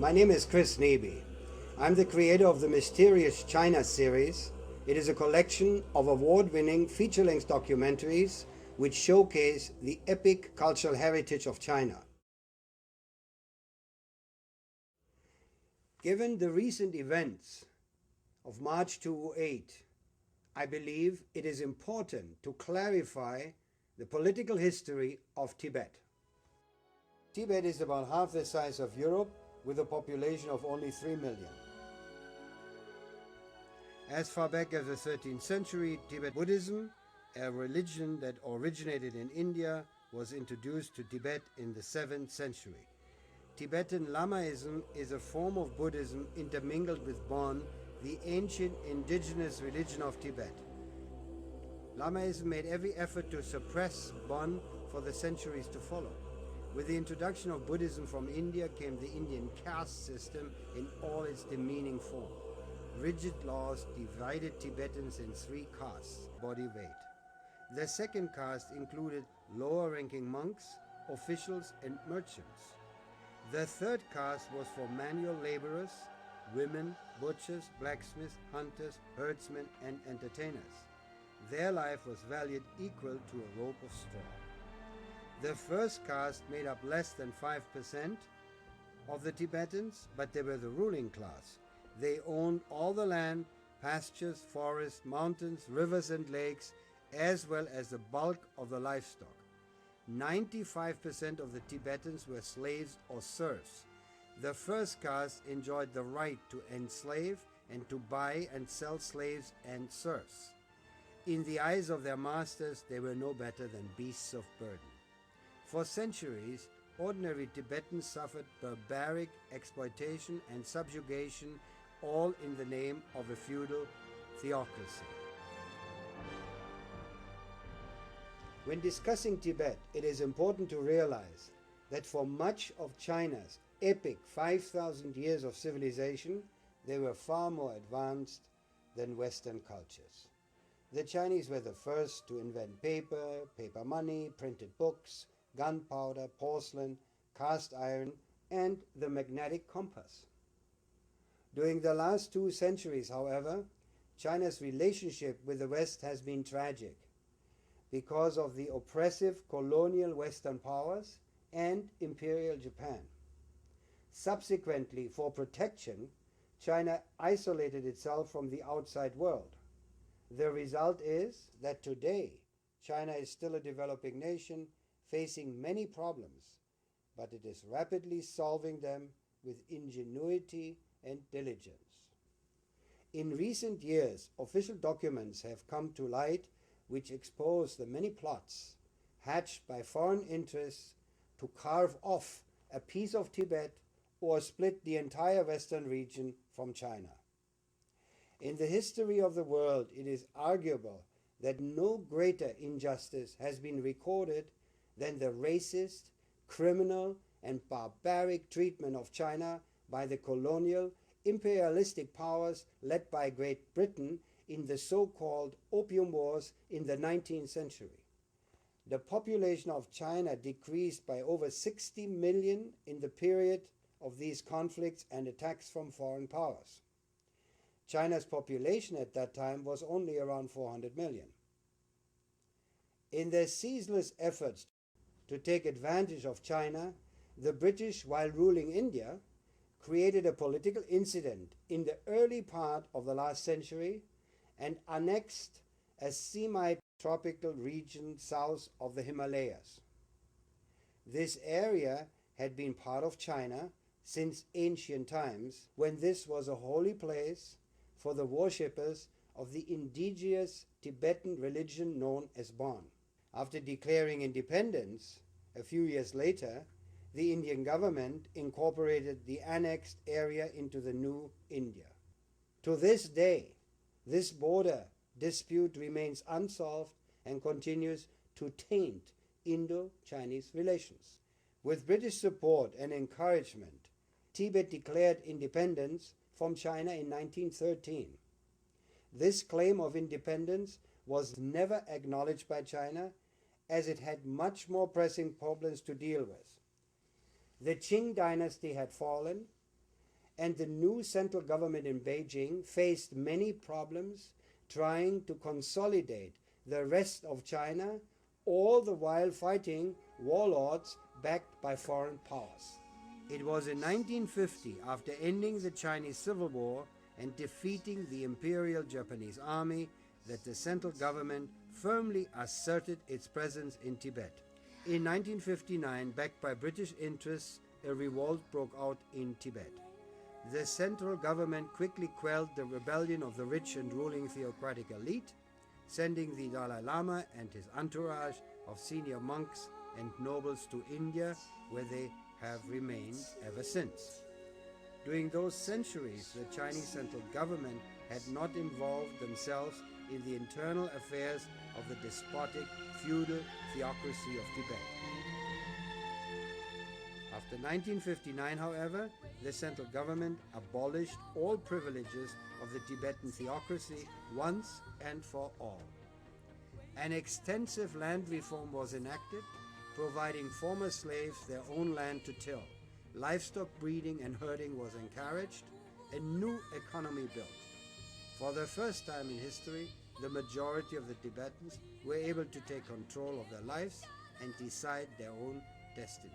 My name is Chris Neby. I'm the creator of the Mysterious China series. It is a collection of award-winning feature-length documentaries which showcase the epic cultural heritage of China. Given the recent events of March 2008, I believe it is important to clarify the political history of Tibet. Tibet is about half the size of Europe with a population of only 3 million. As far back as the 13th century, Tibet Buddhism, a religion that originated in India, was introduced to Tibet in the 7th century. Tibetan Lamaism is a form of Buddhism intermingled with Bon, the ancient indigenous religion of Tibet. Lamaism made every effort to suppress Bon for the centuries to follow. With the introduction of Buddhism from India came the Indian caste system in all its demeaning form. Rigid laws divided Tibetans in 3 castes, body weight. The second caste included lower-ranking monks, officials, and merchants. The third caste was for manual laborers, women, butchers, blacksmiths, hunters, herdsmen, and entertainers. Their life was valued equal to a rope of straw. The first caste made up less than 5% of the Tibetans, but they were the ruling class. They owned all the land, pastures, forests, mountains, rivers and lakes, as well as the bulk of the livestock. 95% of the Tibetans were slaves or serfs. The first caste enjoyed the right to enslave and to buy and sell slaves and serfs. In the eyes of their masters, they were no better than beasts of burden. For centuries, ordinary Tibetans suffered barbaric exploitation and subjugation, all in the name of a feudal theocracy. When discussing Tibet, it is important to realize that for much of China's epic 5,000 years of civilization, they were far more advanced than Western cultures. The Chinese were the first to invent paper, paper money, printed books, gunpowder, porcelain, cast iron, and the magnetic compass. During the last 2 centuries, however, China's relationship with the West has been tragic because of the oppressive colonial Western powers and Imperial Japan. Subsequently, for protection, China isolated itself from the outside world. The result is that today, China is still a developing nation facing many problems, but it is rapidly solving them with ingenuity and diligence. In recent years, official documents have come to light which expose the many plots hatched by foreign interests to carve off a piece of Tibet or split the entire Western region from China. In the history of the world, it is arguable that no greater injustice has been recorded than the racist, criminal, and barbaric treatment of China by the colonial, imperialistic powers led by Great Britain in the so-called Opium Wars in the 19th century. The population of China decreased by over 60 million in the period of these conflicts and attacks from foreign powers. China's population at that time was only around 400 million. In their ceaseless efforts to take advantage of China, the British, while ruling India, created a political incident in the early part of the last century and annexed a semi-tropical region south of the Himalayas. This area had been part of China since ancient times, when this was a holy place for the worshippers of the indigenous Tibetan religion known as Bon. After declaring independence, a few years later, the Indian government incorporated the annexed area into the new India. To this day, this border dispute remains unsolved and continues to taint Indo-Chinese relations. With British support and encouragement, Tibet declared independence from China in 1913. This claim of independence was never acknowledged by China, as it had much more pressing problems to deal with. The Qing dynasty had fallen, and the new central government in Beijing faced many problems trying to consolidate the rest of China, all the while fighting warlords backed by foreign powers. It was in 1950, after ending the Chinese Civil War and defeating the Imperial Japanese Army, that the central government firmly asserted its presence in Tibet. In 1959, backed by British interests, a revolt broke out in Tibet. The central government quickly quelled the rebellion of the rich and ruling theocratic elite, sending the Dalai Lama and his entourage of senior monks and nobles to India, where they have remained ever since. During those centuries, the Chinese central government had not involved themselves in the internal affairs of the despotic, feudal theocracy of Tibet. After 1959, however, the central government abolished all privileges of the Tibetan theocracy once and for all. An extensive land reform was enacted, providing former slaves their own land to till. Livestock breeding and herding was encouraged, a new economy built. For the first time in history, the majority of the Tibetans were able to take control of their lives and decide their own destiny.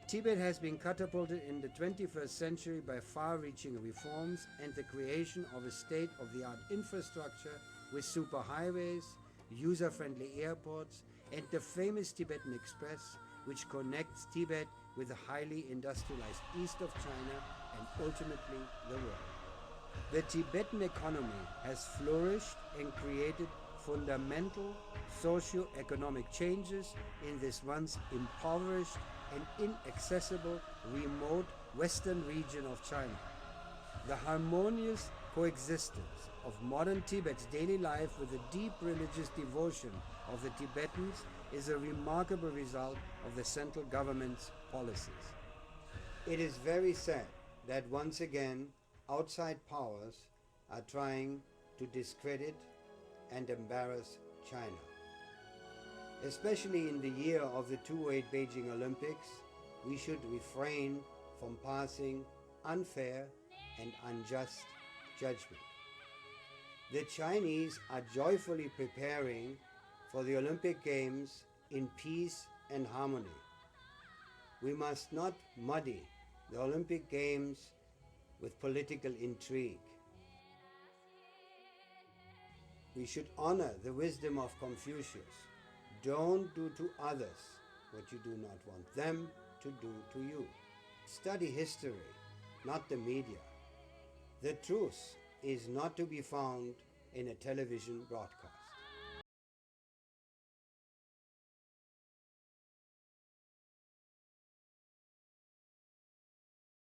Tibet has been catapulted in the 21st century by far-reaching reforms and the creation of a state-of-the-art infrastructure with superhighways, user-friendly airports, and the famous Tibetan Express, which connects Tibet with the highly industrialized east of China and ultimately the world. The Tibetan economy has flourished and created fundamental socio-economic changes in this once impoverished and inaccessible remote western region of China. The harmonious coexistence of modern Tibet's daily life with the deep religious devotion of the Tibetans is a remarkable result of the central government's policies. It is very sad that once again outside powers are trying to discredit and embarrass China. Especially in the year of the 2008 Beijing Olympics, we should refrain from passing unfair and unjust judgment. The Chinese are joyfully preparing for the Olympic Games in peace and harmony. We must not muddy the Olympic Games with political intrigue. We should honor the wisdom of Confucius. Don't do to others what you do not want them to do to you. Study history, not the media. The truth is not to be found in a television broadcast.